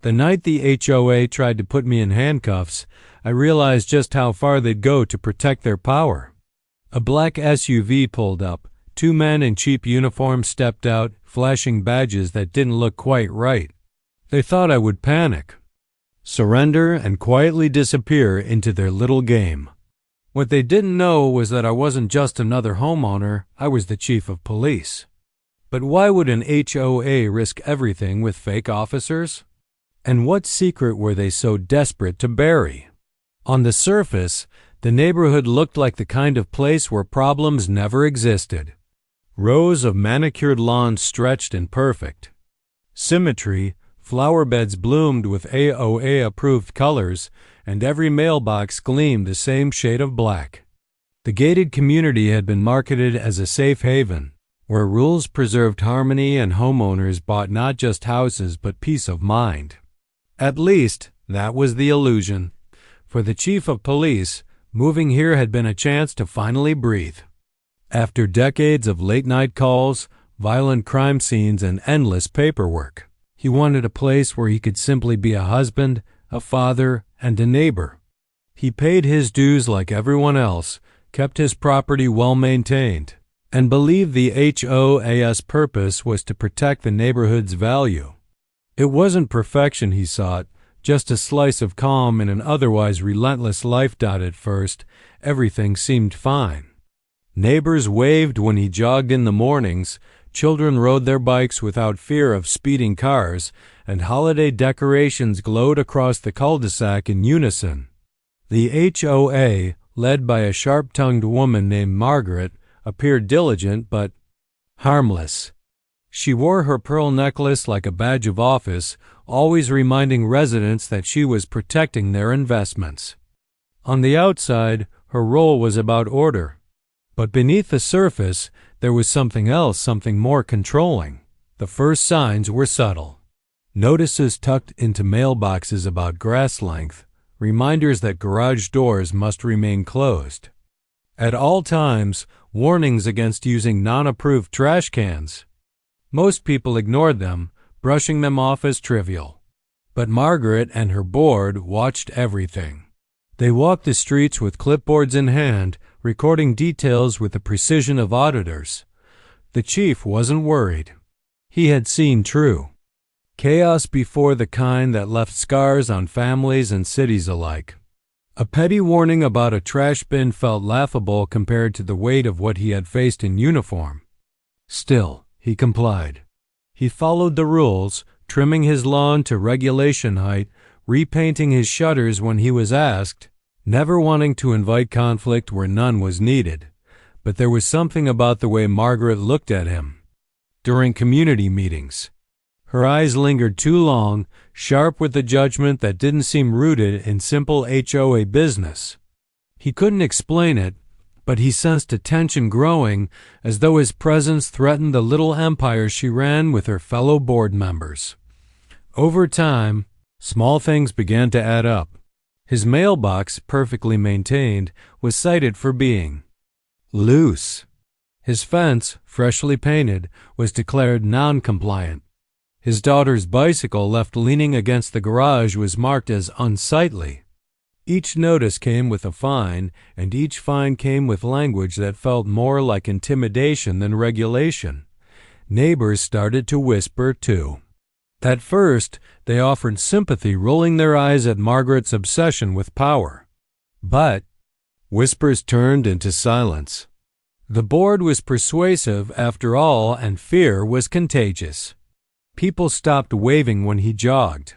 The night the HOA tried to put me in handcuffs, I realized just how far they'd go to protect their power. A black SUV pulled up. 2 men in cheap uniforms stepped out, flashing badges that didn't look quite right. They thought I would panic, surrender, and quietly disappear into their little game. What they didn't know was that I wasn't just another homeowner, I was the chief of police. But why would an HOA risk everything with fake officers? And what secret were they so desperate to bury? On the surface, the neighborhood looked like the kind of place where problems never existed. Rows of manicured lawns stretched in perfect symmetry, flower beds bloomed with HOA-approved colors, and every mailbox gleamed the same shade of black. The gated community had been marketed as a safe haven, where rules preserved harmony and homeowners bought not just houses but peace of mind. At least, that was the illusion. For the chief of police, moving here had been a chance to finally breathe. After decades of late-night calls, violent crime scenes, and endless paperwork, he wanted a place where he could simply be a husband, a father, and a neighbor. He paid his dues like everyone else, kept his property well maintained, and believed the HOA's purpose was to protect the neighborhood's value. It wasn't perfection he sought, just a slice of calm in an otherwise relentless life. At first, everything seemed fine. Neighbors waved when he jogged in the mornings, children rode their bikes without fear of speeding cars, and holiday decorations glowed across the cul-de-sac in unison. The HOA, led by a sharp-tongued woman named Margaret, appeared diligent but harmless. She wore her pearl necklace like a badge of office, always reminding residents that she was protecting their investments. On the outside, her role was about order. But beneath the surface, there was something else, something more controlling. The first signs were subtle. Notices tucked into mailboxes about grass length, reminders that garage doors must remain closed. At all times, warnings against using non-approved trash cans. Most people ignored them, brushing them off as trivial. But Margaret and her board watched everything. They walked the streets with clipboards in hand, recording details with the precision of auditors. The chief wasn't worried. He had seen true chaos before, the kind that left scars on families and cities alike. A petty warning about a trash bin felt laughable compared to the weight of what he had faced in uniform. Still, he complied. He followed the rules, trimming his lawn to regulation height, repainting his shutters when he was asked, never wanting to invite conflict where none was needed. But there was something about the way Margaret looked at him. During community meetings, her eyes lingered too long, sharp with a judgment that didn't seem rooted in simple HOA business. He couldn't explain it, but he sensed a tension growing, as though his presence threatened the little empire she ran with her fellow board members. Over time, small things began to add up. His mailbox, perfectly maintained, was cited for being loose. His fence, freshly painted, was declared non-compliant. His daughter's bicycle, left leaning against the garage, was marked as unsightly. Each notice came with a fine, and each fine came with language that felt more like intimidation than regulation. Neighbors started to whisper, too. At first, they offered sympathy, rolling their eyes at Margaret's obsession with power. But whispers turned into silence. The board was persuasive, after all, and fear was contagious. People stopped waving when he jogged.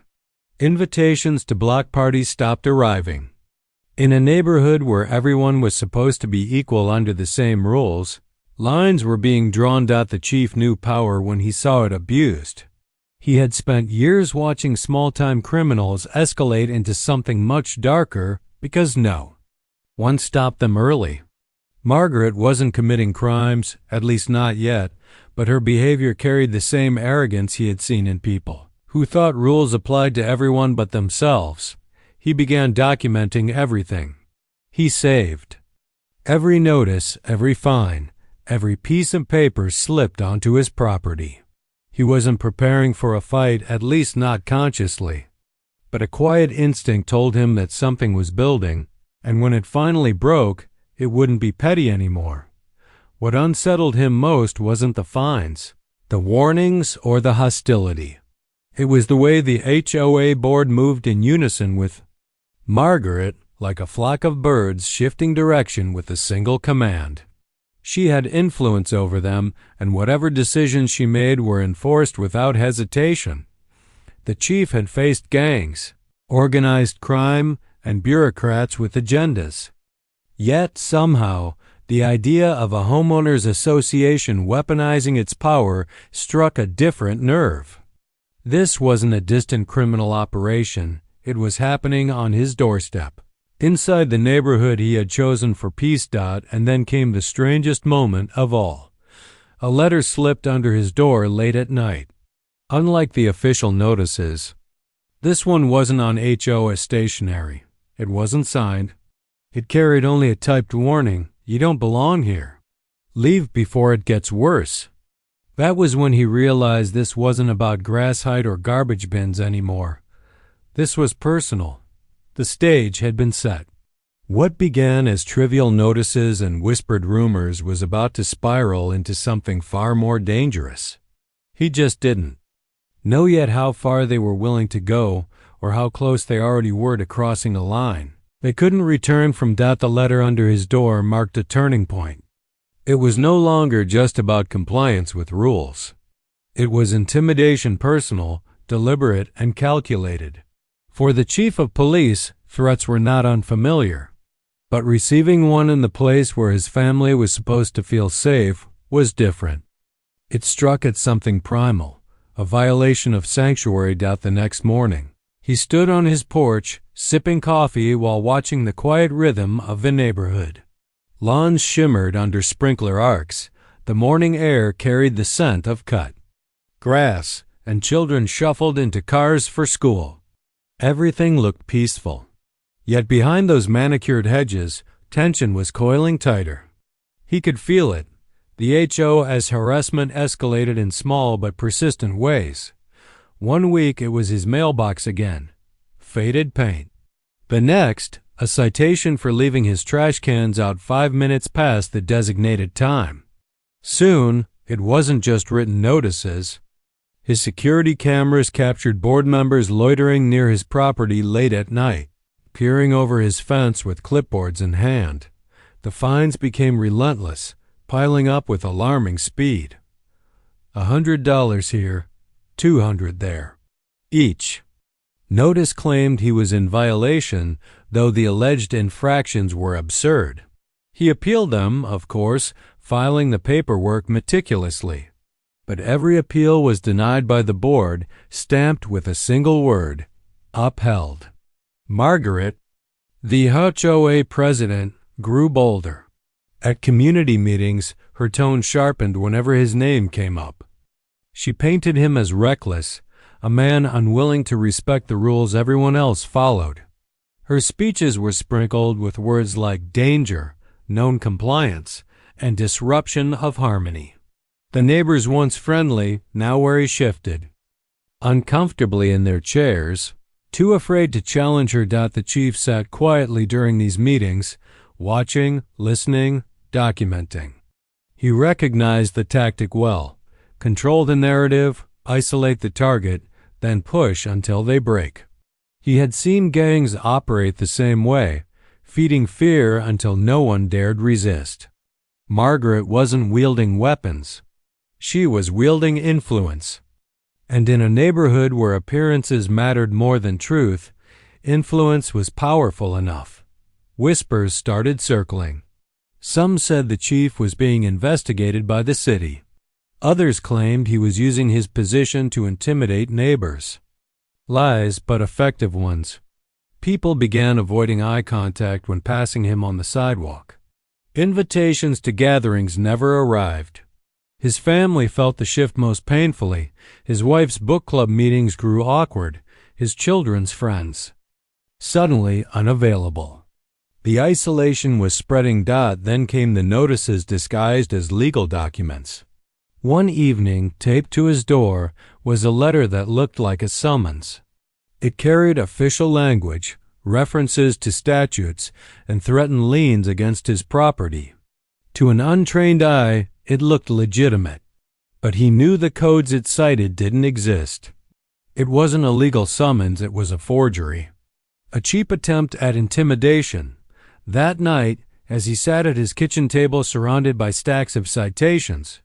Invitations to block parties stopped arriving. In a neighborhood where everyone was supposed to be equal under the same rules, lines were being drawn. The chief knew power when he saw it abused. He had spent years watching small-time criminals escalate into something much darker because no one stopped them early. Margaret wasn't committing crimes, at least not yet, but her behavior carried the same arrogance he had seen in people who thought rules applied to everyone but themselves. He began documenting everything. He saved every notice, every fine, every piece of paper slipped onto his property. He wasn't preparing for a fight, at least not consciously. But a quiet instinct told him that something was building, and when it finally broke, it wouldn't be petty anymore. What unsettled him most wasn't the fines, the warnings, or the hostility. It was the way the HOA board moved in unison with Margaret, like a flock of birds shifting direction with a single command. She had influence over them, and whatever decisions she made were enforced without hesitation. The chief had faced gangs, organized crime, and bureaucrats with agendas. Yet, somehow, the idea of a homeowners association weaponizing its power struck a different nerve. This wasn't a distant criminal operation. It was happening on his doorstep, inside the neighborhood he had chosen for peace. And then came the strangest moment of all. A letter slipped under his door late at night. Unlike the official notices, this one wasn't on HOA stationery. It wasn't signed. It carried only a typed warning: "You don't belong here. Leave before it gets worse." That was when he realized this wasn't about grass height or garbage bins anymore. This was personal. The stage had been set. What began as trivial notices and whispered rumors was about to spiral into something far more dangerous. He just didn't know yet how far they were willing to go, or how close they already were to crossing a line. They couldn't return from that. The letter under his door marked a turning point. It was no longer just about compliance with rules. It was intimidation, personal, deliberate, and calculated. For the chief of police, threats were not unfamiliar. But receiving one in the place where his family was supposed to feel safe was different. It struck at something primal, a violation of sanctuary. The next morning, he stood on his porch, sipping coffee while watching the quiet rhythm of the neighborhood. Lawns shimmered under sprinkler arcs, the morning air carried the scent of cut grass, and children shuffled into cars for school. Everything looked peaceful. Yet behind those manicured hedges, tension was coiling tighter. He could feel it. The HOA's harassment escalated in small but persistent ways. One week it was his mailbox again, faded paint. The next, a citation for leaving his trash cans out 5 minutes past the designated time. Soon, it wasn't just written notices. His security cameras captured board members loitering near his property late at night, peering over his fence with clipboards in hand. The fines became relentless, piling up with alarming speed. $100 here, $200 there, each. Notice claimed he was in violation, though the alleged infractions were absurd. He appealed them, of course, filing the paperwork meticulously. But every appeal was denied by the board, stamped with a single word: upheld. Margaret, the HOA president, grew bolder. At community meetings, her tone sharpened whenever his name came up. She painted him as reckless, a man unwilling to respect the rules everyone else followed. Her speeches were sprinkled with words like danger, non-compliance, and disruption of harmony. The neighbors, once friendly, now wary, shifted uncomfortably in their chairs, too afraid to challenge her. The chief sat quietly during these meetings, watching, listening, documenting. He recognized the tactic well: control the narrative, isolate the target, then push until they break. He had seen gangs operate the same way, feeding fear until no one dared resist. Margaret wasn't wielding weapons. She was wielding influence. And in a neighborhood where appearances mattered more than truth, influence was powerful enough. Whispers started circling. Some said the chief was being investigated by the city. Others claimed he was using his position to intimidate neighbors. Lies, but effective ones. People began avoiding eye contact when passing him on the sidewalk. Invitations to gatherings never arrived. His family felt the shift most painfully. His wife's book club meetings grew awkward, his children's friends suddenly unavailable. The isolation was spreading. Then came the notices disguised as legal documents. One evening, taped to his door, was a letter that looked like a summons. It carried official language, references to statutes, and threatened liens against his property. To an untrained eye, it looked legitimate, but he knew the codes it cited didn't exist. It wasn't a legal summons, it was a forgery. A cheap attempt at intimidation. That night, as he sat at his kitchen table surrounded by stacks of citations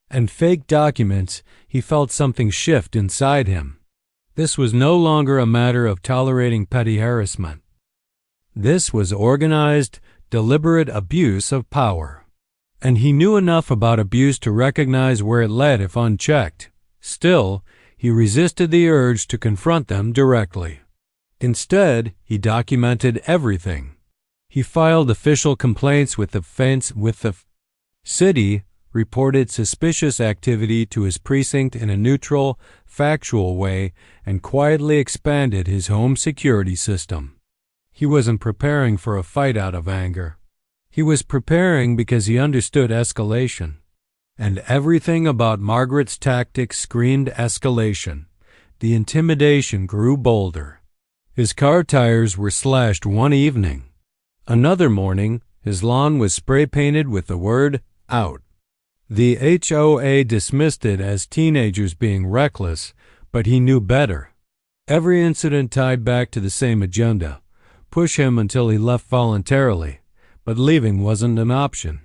and fake documents, he felt something shift inside him. This was no longer a matter of tolerating petty harassment. This was organized, deliberate abuse of power. And he knew enough about abuse to recognize where it led if unchecked. Still, he resisted the urge to confront them directly. Instead, he documented everything. He filed official complaints with the city, reported suspicious activity to his precinct in a neutral, factual way, and quietly expanded his home security system. He wasn't preparing for a fight out of anger. He was preparing because he understood escalation. And everything about Margaret's tactics screamed escalation. The intimidation grew bolder. His car tires were slashed one evening. Another morning, his lawn was spray-painted with the word "out." The HOA dismissed it as teenagers being reckless, but he knew better. Every incident tied back to the same agenda: push him until he left voluntarily, but leaving wasn't an option.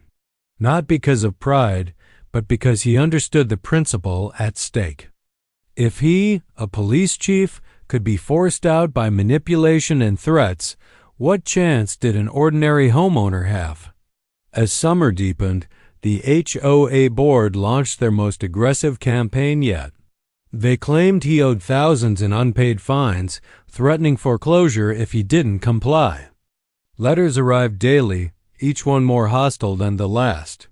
Not because of pride, but because he understood the principle at stake. If he, a police chief, could be forced out by manipulation and threats, what chance did an ordinary homeowner have? As summer deepened, the HOA board launched their most aggressive campaign yet. They claimed he owed thousands in unpaid fines, threatening foreclosure if he didn't comply. Letters arrived daily, each one more hostile than the last.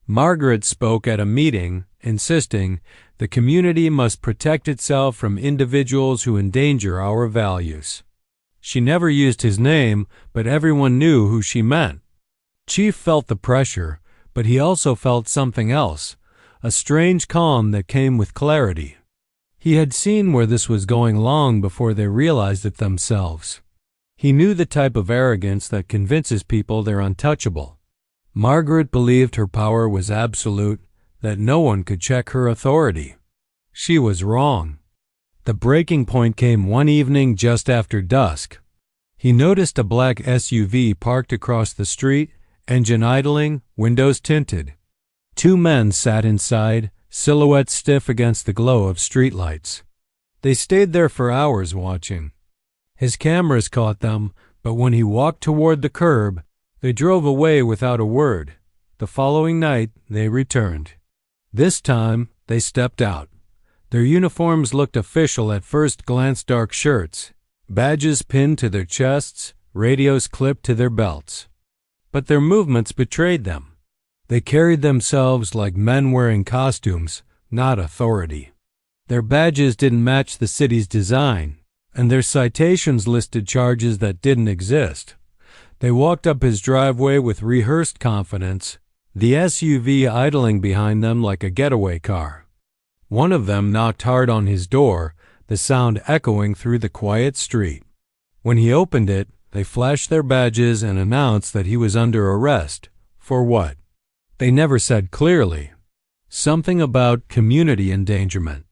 Margaret spoke at a meeting, insisting the community must protect itself from individuals who endanger our values. She never used his name, but everyone knew who she meant. Chief felt the pressure, but he also felt something else, a strange calm that came with clarity. He had seen where this was going long before they realized it themselves. He knew the type of arrogance that convinces people they're untouchable. Margaret believed her power was absolute, that no one could check her authority. She was wrong. The breaking point came one evening just after dusk. He noticed a black SUV parked across the street, engine idling, windows tinted. Two men sat inside, silhouettes stiff against the glow of streetlights. They stayed there for hours watching. His cameras caught them, but when he walked toward the curb, they drove away without a word. The following night, they returned. This time, they stepped out. Their uniforms looked official at first glance: dark shirts, badges pinned to their chests, radios clipped to their belts. But their movements betrayed them. They carried themselves like men wearing costumes, not authority. Their badges didn't match the city's design, and their citations listed charges that didn't exist. They walked up his driveway with rehearsed confidence, the SUV idling behind them like a getaway car. One of them knocked hard on his door, the sound echoing through the quiet street. When he opened it, they flashed their badges and announced that he was under arrest. For what? They never said clearly. Something about community endangerment.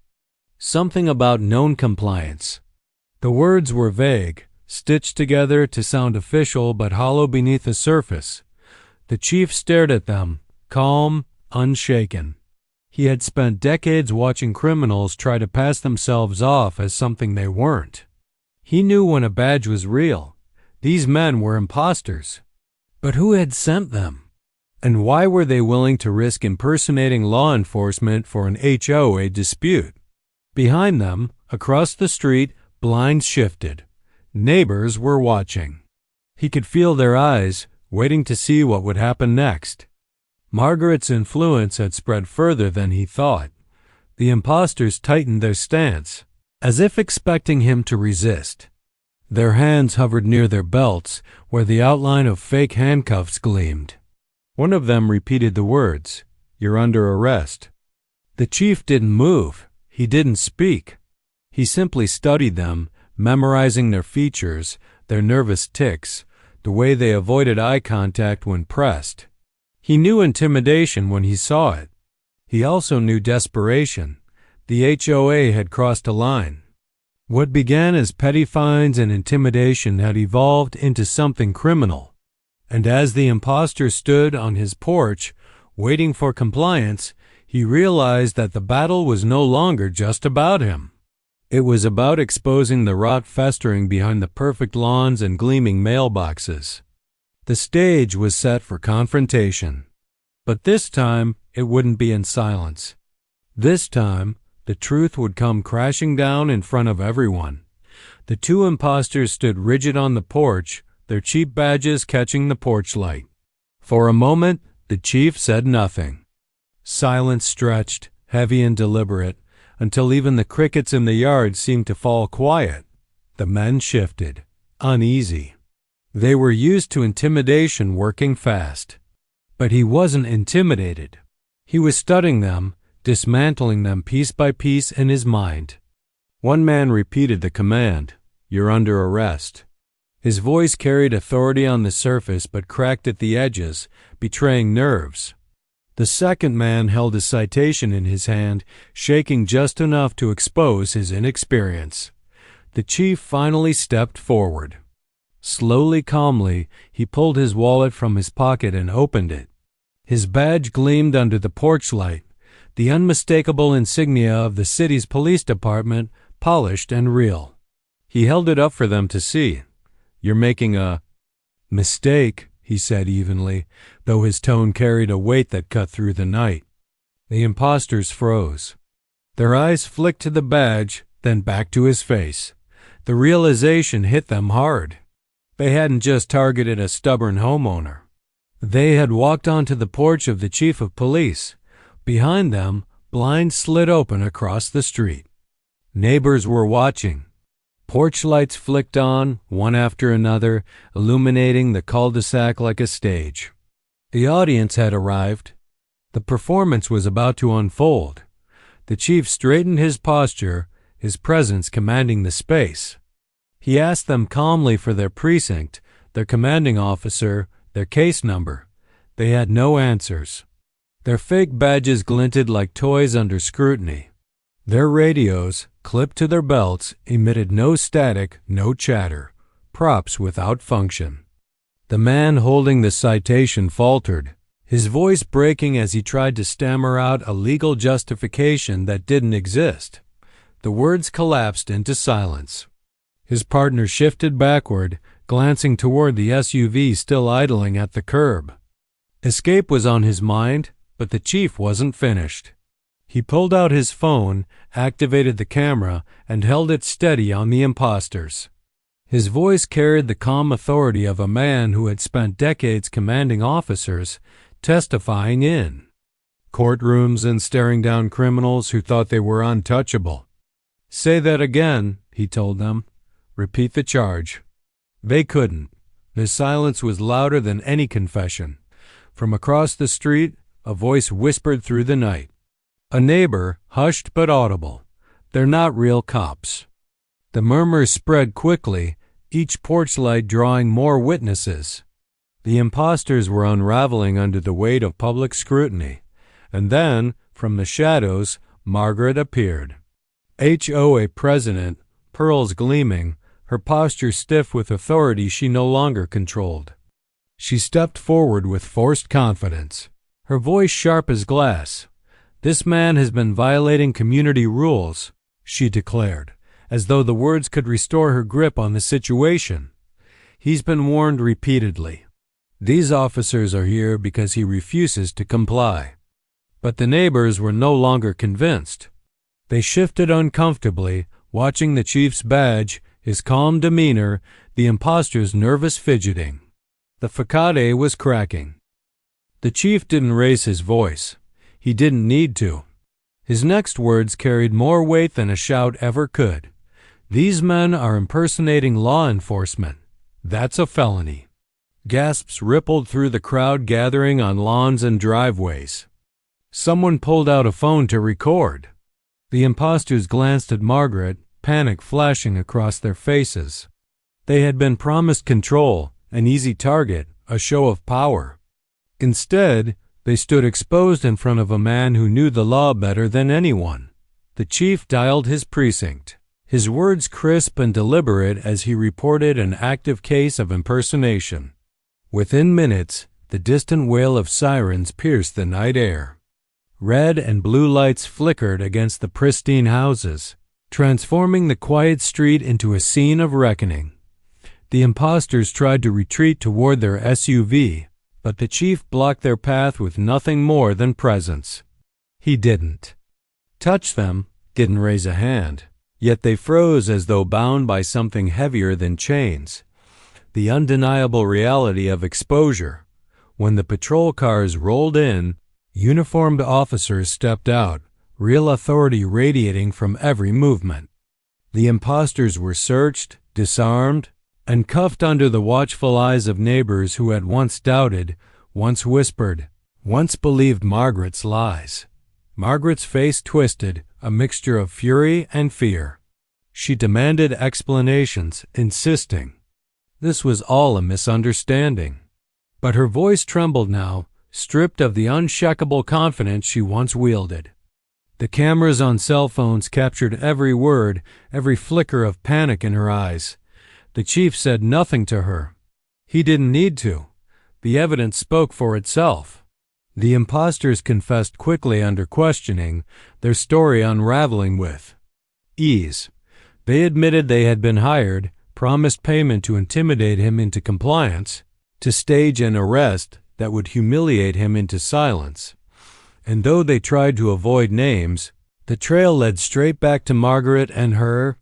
Something about known compliance. The words were vague, stitched together to sound official but hollow beneath the surface. The chief stared at them, calm, unshaken. He had spent decades watching criminals try to pass themselves off as something they weren't. He knew when a badge was real. These men were imposters. But who had sent them? And why were they willing to risk impersonating law enforcement for an HOA dispute? Behind them, across the street, blinds shifted. Neighbors were watching. He could feel their eyes, waiting to see what would happen next. Margaret's influence had spread further than he thought. The imposters tightened their stance, as if expecting him to resist. Their hands hovered near their belts, where the outline of fake handcuffs gleamed. One of them repeated the words, "You're under arrest." The chief didn't move. He didn't speak. He simply studied them, memorizing their features, their nervous tics, the way they avoided eye contact when pressed. He knew intimidation when he saw it. He also knew desperation. The HOA had crossed a line. What began as petty fines and intimidation had evolved into something criminal. And as the imposter stood on his porch, waiting for compliance, he realized that the battle was no longer just about him. It was about exposing the rot festering behind the perfect lawns and gleaming mailboxes. The stage was set for confrontation. But this time, it wouldn't be in silence. This time, the truth would come crashing down in front of everyone. The two imposters stood rigid on the porch, their cheap badges catching the porch light. For a moment, the chief said nothing. Silence stretched, heavy and deliberate, until even the crickets in the yard seemed to fall quiet. The men shifted, uneasy. They were used to intimidation working fast. But he wasn't intimidated. He was studying them, dismantling them piece by piece in his mind. One man repeated the command, "You're under arrest." His voice carried authority on the surface but cracked at the edges, betraying nerves. The second man held a citation in his hand, shaking just enough to expose his inexperience. The chief finally stepped forward. Slowly, calmly, he pulled his wallet from his pocket and opened it. His badge gleamed under the porch light, the unmistakable insignia of the city's police department, polished and real. He held it up for them to see. "You're making a mistake," he said evenly, though his tone carried a weight that cut through the night. The impostors froze. Their eyes flicked to the badge, then back to his face. The realization hit them hard. They hadn't just targeted a stubborn homeowner. They had walked onto the porch of the chief of police. Behind them, blinds slid open across the street. Neighbors were watching. Porch lights flicked on, one after another, illuminating the cul-de-sac like a stage. The audience had arrived. The performance was about to unfold. The chief straightened his posture, his presence commanding the space. He asked them calmly for their precinct, their commanding officer, their case number. They had no answers. Their fake badges glinted like toys under scrutiny. Their radios, clipped to their belts, emitted no static, no chatter, props without function. The man holding the citation faltered, his voice breaking as he tried to stammer out a legal justification that didn't exist. The words collapsed into silence. His partner shifted backward, glancing toward the SUV still idling at the curb. Escape was on his mind, but the chief wasn't finished. He pulled out his phone, activated the camera, and held it steady on the imposters. His voice carried the calm authority of a man who had spent decades commanding officers, testifying in courtrooms and staring down criminals who thought they were untouchable. "Say that again," he told them. "Repeat the charge." They couldn't. The silence was louder than any confession. From across the street, a voice whispered through the night. A neighbor, hushed but audible. "They're not real cops." The murmurs spread quickly, each porch light drawing more witnesses. The imposters were unraveling under the weight of public scrutiny. And then, from the shadows, Margaret appeared. HOA president, pearls gleaming, her posture stiff with authority she no longer controlled. She stepped forward with forced confidence, her voice sharp as glass. "This man has been violating community rules," she declared, as though the words could restore her grip on the situation. "He's been warned repeatedly. These officers are here because he refuses to comply." But the neighbors were no longer convinced. They shifted uncomfortably, watching the chief's badge, his calm demeanor, the impostor's nervous fidgeting. The facade was cracking. The chief didn't raise his voice. He didn't need to. His next words carried more weight than a shout ever could. "These men are impersonating law enforcement. That's a felony." Gasps rippled through the crowd gathering on lawns and driveways. Someone pulled out a phone to record. The impostors glanced at Margaret, panic flashing across their faces. They had been promised control, an easy target, a show of power. Instead, they stood exposed in front of a man who knew the law better than anyone. The chief dialed his precinct, his words crisp and deliberate as he reported an active case of impersonation. Within minutes, the distant wail of sirens pierced the night air. Red and blue lights flickered against the pristine houses, transforming the quiet street into a scene of reckoning. The imposters tried to retreat toward their SUV, but the chief blocked their path with nothing more than presence. He didn't touch them, didn't raise a hand, yet they froze as though bound by something heavier than chains. The undeniable reality of exposure. When the patrol cars rolled in, uniformed officers stepped out, real authority radiating from every movement. The imposters were searched, disarmed, and cuffed under the watchful eyes of neighbors who had once doubted, once whispered, once believed Margaret's lies. Margaret's face twisted, a mixture of fury and fear. She demanded explanations, insisting this was all a misunderstanding. But her voice trembled now, stripped of the unshakable confidence she once wielded. The cameras on cell phones captured every word, every flicker of panic in her eyes. The chief said nothing to her. He didn't need to. The evidence spoke for itself. The imposters confessed quickly under questioning, their story unraveling with ease. They admitted they had been hired, promised payment to intimidate him into compliance, to stage an arrest that would humiliate him into silence. And though they tried to avoid names, the trail led straight back to Margaret and her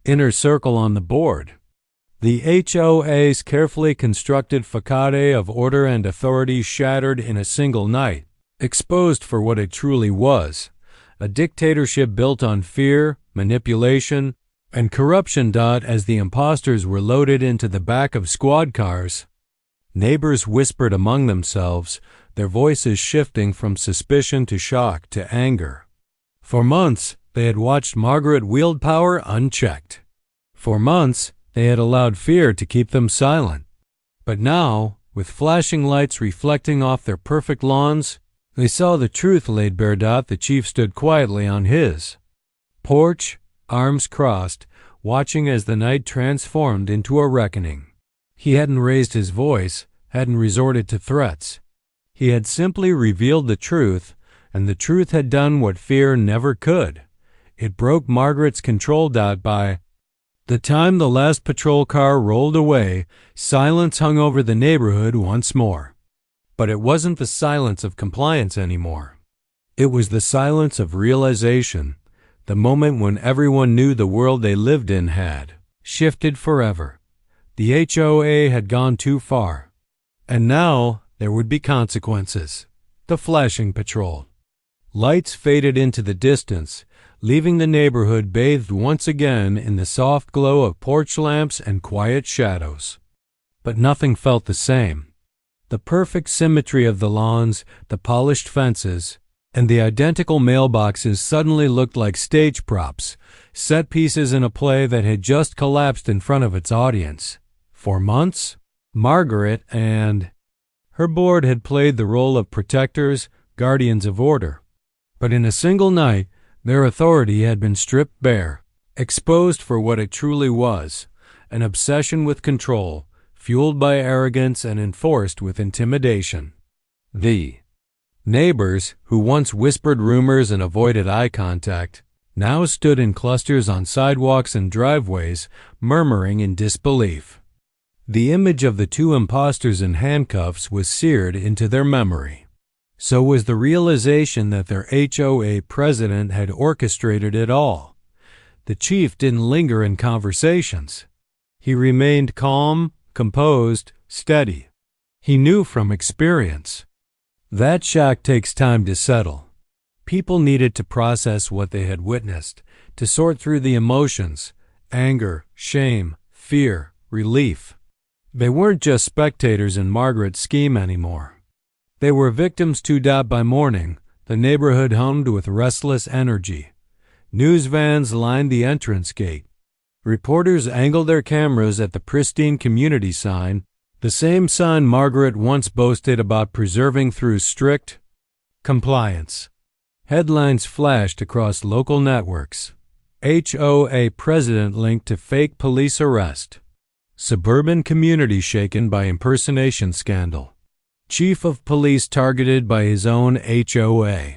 inner circle on the board. The HOA's carefully constructed facade of order and authority shattered in a single night, exposed for what it truly was, a dictatorship built on fear, manipulation, and corruption. As the imposters were loaded into the back of squad cars, neighbors whispered among themselves, their voices shifting from suspicion to shock to anger. For months, they had watched Margaret wield power unchecked. For months, they had allowed fear to keep them silent. But now, with flashing lights reflecting off their perfect lawns, they saw the truth laid bare. The chief stood quietly on his porch, arms crossed, watching as the night transformed into a reckoning. He hadn't raised his voice, hadn't resorted to threats. He had simply revealed the truth, and the truth had done what fear never could. It broke Margaret's control. By the time the last patrol car rolled away, silence hung over the neighborhood once more. But it wasn't the silence of compliance anymore. It was the silence of realization, the moment when everyone knew the world they lived in had shifted forever. The HOA had gone too far. And now there would be consequences. The flashing patrol. Lights faded into the distance, leaving the neighborhood bathed once again in the soft glow of porch lamps and quiet shadows. But nothing felt the same. The perfect symmetry of the lawns, the polished fences, and the identical mailboxes suddenly looked like stage props, set pieces in a play that had just collapsed in front of its audience. For months, Margaret and her board had played the role of protectors, guardians of order. But in a single night, their authority had been stripped bare, exposed for what it truly was, an obsession with control, fueled by arrogance and enforced with intimidation. The neighbors, who once whispered rumors and avoided eye contact, now stood in clusters on sidewalks and driveways, murmuring in disbelief. The image of the two imposters in handcuffs was seared into their memory. So was the realization that their HOA president had orchestrated it all. The chief didn't linger in conversations. He remained calm, composed, steady. He knew from experience. That shock takes time to settle. People needed to process what they had witnessed, to sort through the emotions, anger, shame, fear, relief. They weren't just spectators in Margaret's scheme anymore. They were victims too. By morning, the neighborhood hummed with restless energy. News vans lined the entrance gate. Reporters angled their cameras at the pristine community sign, the same sign Margaret once boasted about preserving through strict compliance. Headlines flashed across local networks. HOA president linked to fake police arrest. Suburban community shaken by impersonation scandal. Chief of police targeted by his own HOA.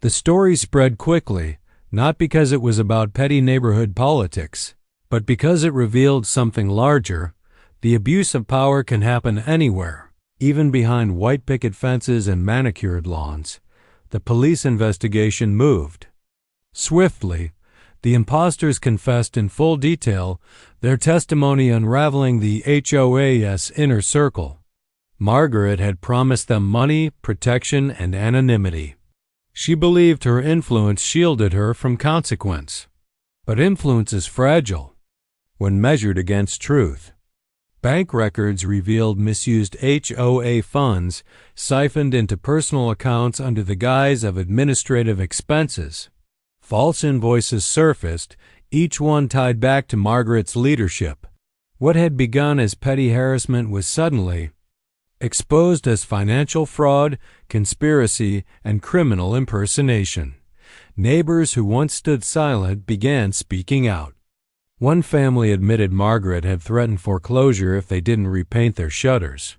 The story spread quickly, not because it was about petty neighborhood politics, but because it revealed something larger. The abuse of power can happen anywhere, even behind white picket fences and manicured lawns. The police investigation moved swiftly. The imposters confessed in full detail, their testimony unraveling the HOA's inner circle. Margaret had promised them money, protection, and anonymity. She believed her influence shielded her from consequence. But influence is fragile when measured against truth. Bank records revealed misused HOA funds siphoned into personal accounts under the guise of administrative expenses. False invoices surfaced, each one tied back to Margaret's leadership. What had begun as petty harassment was suddenly exposed as financial fraud, conspiracy, and criminal impersonation. Neighbors who once stood silent began speaking out. One family admitted Margaret had threatened foreclosure if they didn't repaint their shutters.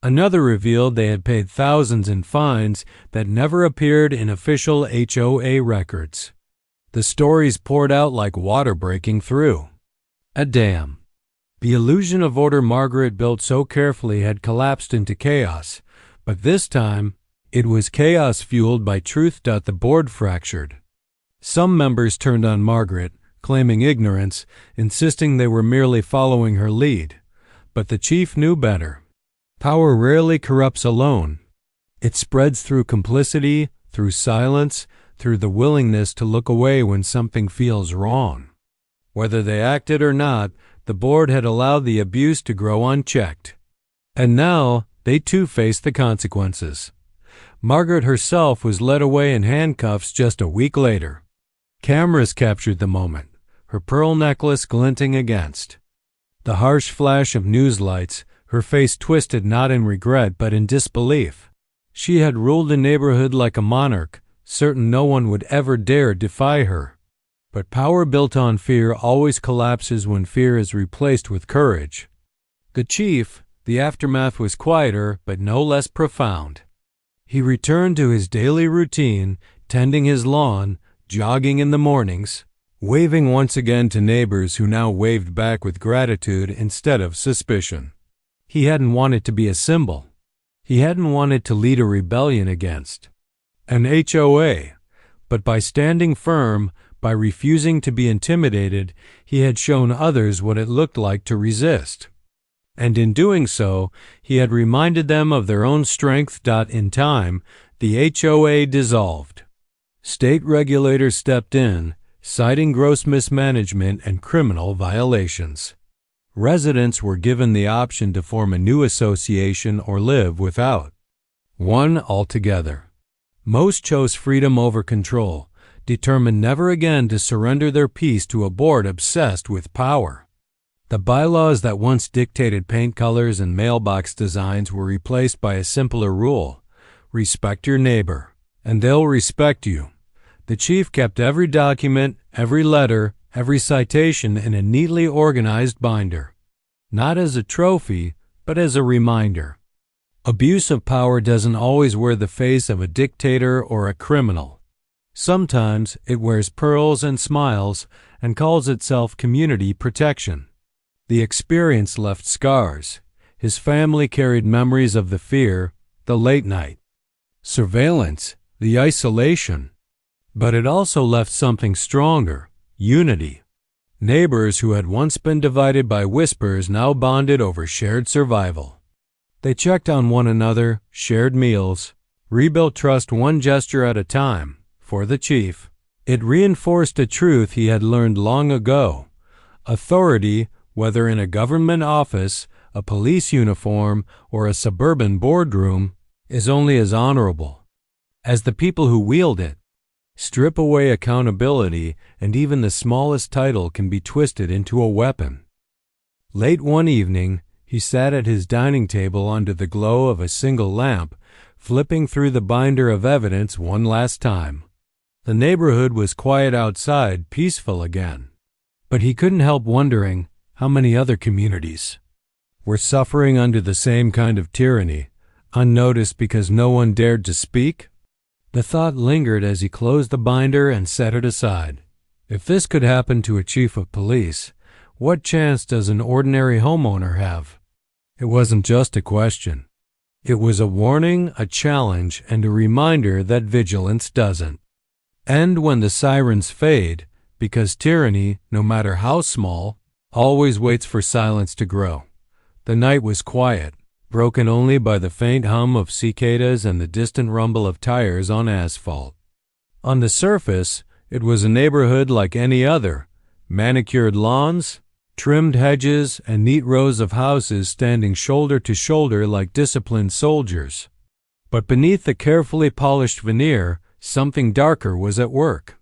Another revealed they had paid thousands in fines that never appeared in official HOA records. The stories poured out like water breaking through a dam. The illusion of order Margaret built so carefully had collapsed into chaos, but this time it was chaos fueled by truth. The board fractured. Some members turned on Margaret, claiming ignorance, insisting they were merely following her lead. But the chief knew better. Power rarely corrupts alone. It spreads through complicity, through silence, through the willingness to look away when something feels wrong. Whether they acted or not, the board had allowed the abuse to grow unchecked. And now, they too faced the consequences. Margaret herself was led away in handcuffs just a week later. Cameras captured the moment, her pearl necklace glinting against the harsh flash of news lights, her face twisted not in regret but in disbelief. She had ruled the neighborhood like a monarch, certain no one would ever dare defy her. But power built on fear always collapses when fear is replaced with courage. The chief, the aftermath was quieter but no less profound. He returned to his daily routine, tending his lawn, jogging in the mornings, waving once again to neighbors who now waved back with gratitude instead of suspicion. He hadn't wanted to be a symbol. He hadn't wanted to lead a rebellion against an HOA, but by standing firm, by refusing to be intimidated, he had shown others what it looked like to resist. And in doing so, he had reminded them of their own strength. In time, the HOA dissolved. State regulators stepped in, citing gross mismanagement and criminal violations. Residents were given the option to form a new association or live without one altogether. Most chose freedom over control, determined never again to surrender their peace to a board obsessed with power. The bylaws that once dictated paint colors and mailbox designs were replaced by a simpler rule: respect your neighbor, and they'll respect you. The chief kept every document, every letter, every citation in a neatly organized binder, not as a trophy, but as a reminder. Abuse of power doesn't always wear the face of a dictator or a criminal. Sometimes it wears pearls and smiles and calls itself community protection. The experience left scars. His family carried memories of the fear, the late night surveillance, the isolation. But it also left something stronger: unity. Neighbors who had once been divided by whispers now bonded over shared survival. They checked on one another, shared meals, rebuilt trust one gesture at a time. For the chief, it reinforced a truth he had learned long ago: authority, whether in a government office, a police uniform, or a suburban boardroom, is only as honorable as the people who wield it. Strip away accountability, and even the smallest title can be twisted into a weapon. Late one evening, he sat at his dining table under the glow of a single lamp, flipping through the binder of evidence one last time. The neighborhood was quiet outside, peaceful again. But he couldn't help wondering how many other communities were suffering under the same kind of tyranny, unnoticed because no one dared to speak. The thought lingered as he closed the binder and set it aside. If this could happen to a chief of police, what chance does an ordinary homeowner have? It wasn't just a question. It was a warning, a challenge, and a reminder that vigilance doesn't end when the sirens fade, because tyranny, no matter how small, always waits for silence to grow. The night was quiet, broken only by the faint hum of cicadas and the distant rumble of tires on asphalt. On the surface, it was a neighborhood like any other: manicured lawns, trimmed hedges, and neat rows of houses standing shoulder to shoulder like disciplined soldiers. But beneath the carefully polished veneer, something darker was at work.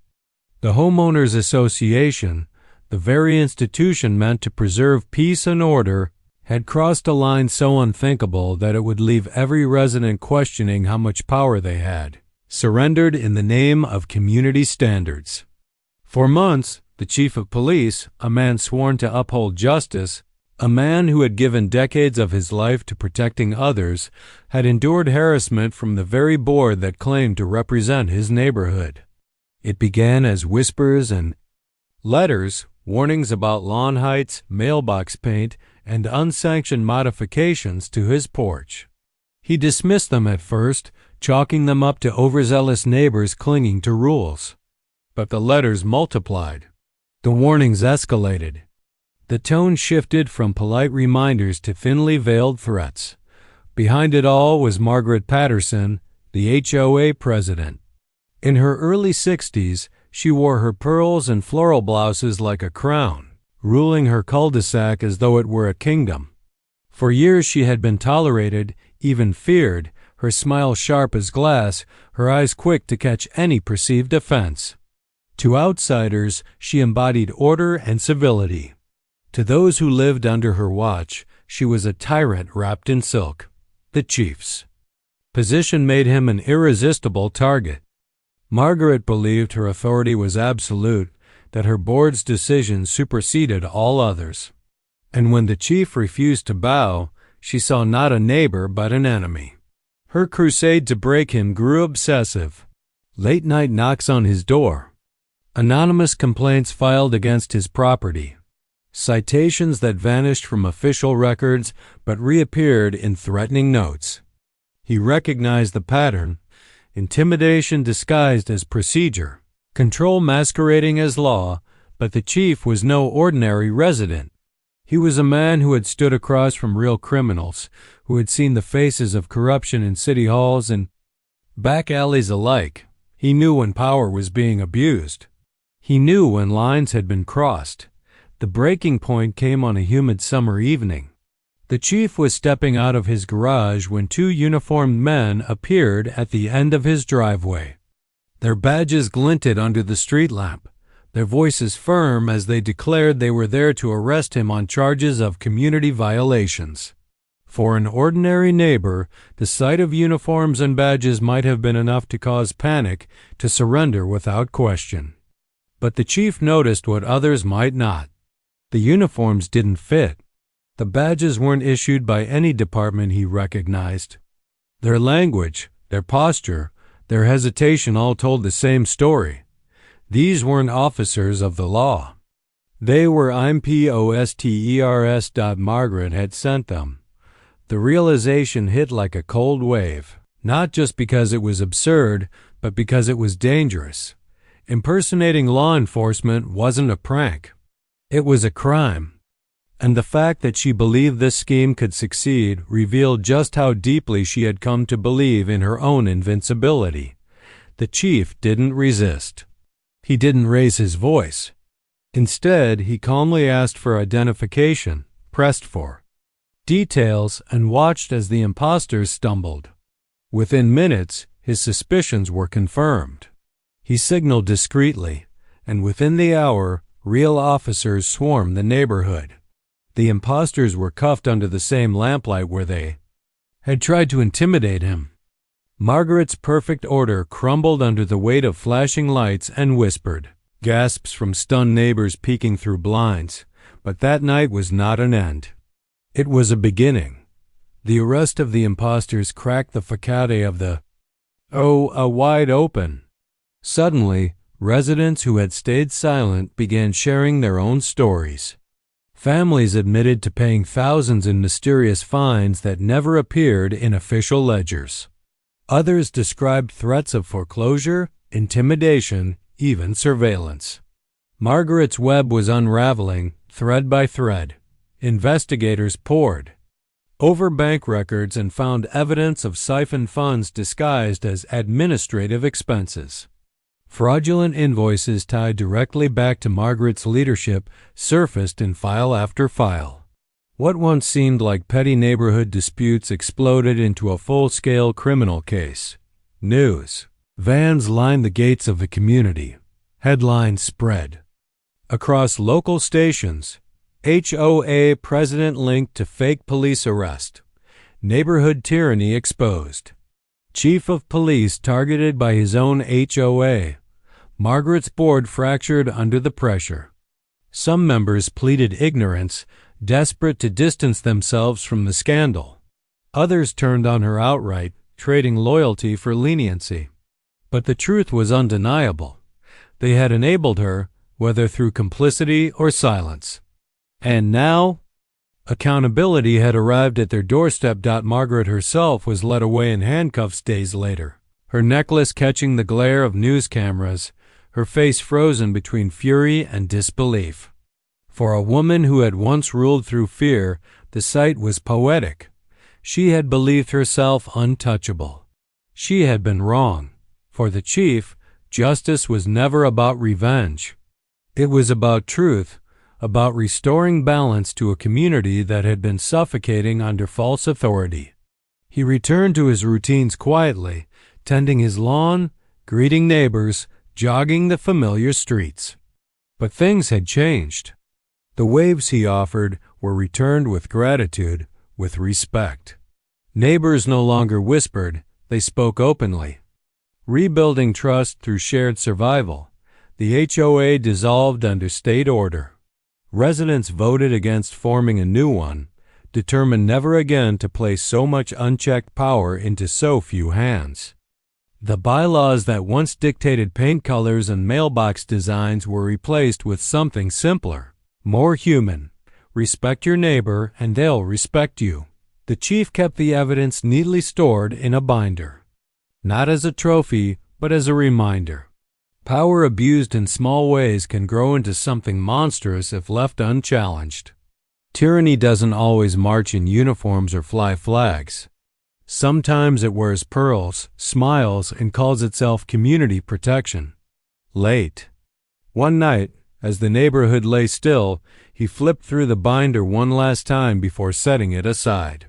The Homeowners Association, the very institution meant to preserve peace and order, had crossed a line so unthinkable that it would leave every resident questioning how much power they had surrendered in the name of community standards. For months, the chief of police, a man sworn to uphold justice, a man who had given decades of his life to protecting others, had endured harassment from the very board that claimed to represent his neighborhood. It began as whispers and letters, warnings about lawn heights, mailbox paint, and unsanctioned modifications to his porch. He dismissed them at first, chalking them up to overzealous neighbors clinging to rules. But the letters multiplied. The warnings escalated. The tone shifted from polite reminders to thinly veiled threats. Behind it all was Margaret Patterson, the HOA president. In her early 60s, she wore her pearls and floral blouses like a crown, ruling her cul-de-sac as though it were a kingdom. For years she had been tolerated, even feared, her smile sharp as glass, her eyes quick to catch any perceived offense. To outsiders, she embodied order and civility. To those who lived under her watch, she was a tyrant wrapped in silk. The chief's position made him an irresistible target. Margaret believed her authority was absolute, that her board's decisions superseded all others. And when the chief refused to bow, she saw not a neighbor but an enemy. Her crusade to break him grew obsessive. Late-night knocks on his door. Anonymous complaints filed against his property. Citations that vanished from official records but reappeared in threatening notes. He recognized the pattern: intimidation disguised as procedure, control masquerading as law, but the chief was no ordinary resident. He was a man who had stood across from real criminals, who had seen the faces of corruption in city halls and back alleys alike. He knew when power was being abused. He knew when lines had been crossed. The breaking point came on a humid summer evening. The chief was stepping out of his garage when two uniformed men appeared at the end of his driveway. Their badges glinted under the street lamp, their voices firm as they declared they were there to arrest him on charges of community violations. For an ordinary neighbor, the sight of uniforms and badges might have been enough to cause panic, to surrender without question. But the chief noticed what others might not. The uniforms didn't fit. The badges weren't issued by any department he recognized. Their language, their posture, their hesitation all told the same story. These weren't officers of the law. They were imposters. Margaret had sent them. The realization hit like a cold wave, not just because it was absurd, but because it was dangerous. Impersonating law enforcement wasn't a prank. It was a crime. And the fact that she believed this scheme could succeed revealed just how deeply she had come to believe in her own invincibility. The chief didn't resist. He didn't raise his voice. Instead, he calmly asked for identification, pressed for details, and watched as the imposters stumbled. Within minutes, his suspicions were confirmed. He signaled discreetly, and within the hour, real officers swarmed the neighborhood. The imposters were cuffed under the same lamplight where they had tried to intimidate him. Margaret's perfect order crumbled under the weight of flashing lights and whispered, gasps from stunned neighbors peeking through blinds. But that night was not an end. It was a beginning. The arrest of the imposters cracked the facade of the HOA wide open. Suddenly, residents who had stayed silent began sharing their own stories. Families admitted to paying thousands in mysterious fines that never appeared in official ledgers. Others described threats of foreclosure, intimidation, even surveillance. Margaret's web was unraveling, thread by thread. Investigators pored over bank records and found evidence of siphoned funds disguised as administrative expenses. Fraudulent invoices tied directly back to Margaret's leadership surfaced in file after file. What once seemed like petty neighborhood disputes exploded into a full-scale criminal case. News vans lined the gates of the community. Headlines spread across local stations. HOA president linked to fake police arrest. Neighborhood tyranny exposed. Chief of police targeted by his own HOA. Margaret's board fractured under the pressure. Some members pleaded ignorance, desperate to distance themselves from the scandal. Others turned on her outright, trading loyalty for leniency. But the truth was undeniable. They had enabled her, whether through complicity or silence. And now, accountability had arrived at their doorstep. Margaret herself was led away in handcuffs days later, her necklace catching the glare of news cameras, her face frozen between fury and disbelief. For a woman who had once ruled through fear, the sight was poetic. She had believed herself untouchable. She had been wrong. For the chief, justice was never about revenge. It was about truth, about restoring balance to a community that had been suffocating under false authority. He returned to his routines quietly, tending his lawn, greeting neighbors, jogging the familiar streets. But things had changed. The waves he offered were returned with gratitude, with respect. Neighbors no longer whispered, they spoke openly. Rebuilding trust through shared survival, the HOA dissolved under state order. Residents voted against forming a new one, determined never again to place so much unchecked power into so few hands. The bylaws that once dictated paint colors and mailbox designs were replaced with something simpler, more human. Respect your neighbor and they'll respect you. The chief kept the evidence neatly stored in a binder, not as a trophy, but as a reminder. Power abused in small ways can grow into something monstrous if left unchallenged. Tyranny doesn't always march in uniforms or fly flags. Sometimes it wears pearls, smiles, and calls itself community protection. Late one night, as the neighborhood lay still, he flipped through the binder one last time before setting it aside.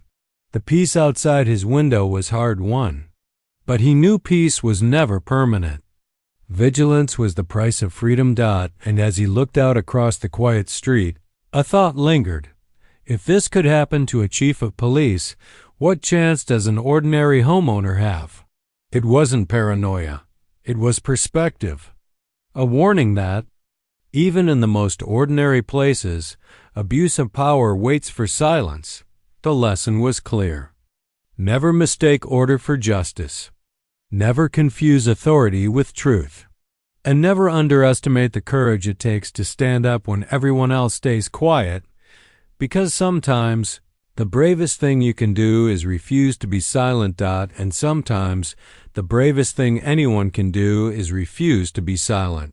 The peace outside his window was hard-won. But he knew peace was never permanent. Vigilance was the price of freedom. And as he looked out across the quiet street, a thought lingered. If this could happen to a chief of police, what chance does an ordinary homeowner have? It wasn't paranoia. It was perspective. A warning that, even in the most ordinary places, abuse of power waits for silence. The lesson was clear. Never mistake order for justice. Never confuse authority with truth. And never underestimate the courage it takes to stand up when everyone else stays quiet, because sometimes the bravest thing you can do is refuse to be silent. And sometimes the bravest thing anyone can do is refuse to be silent.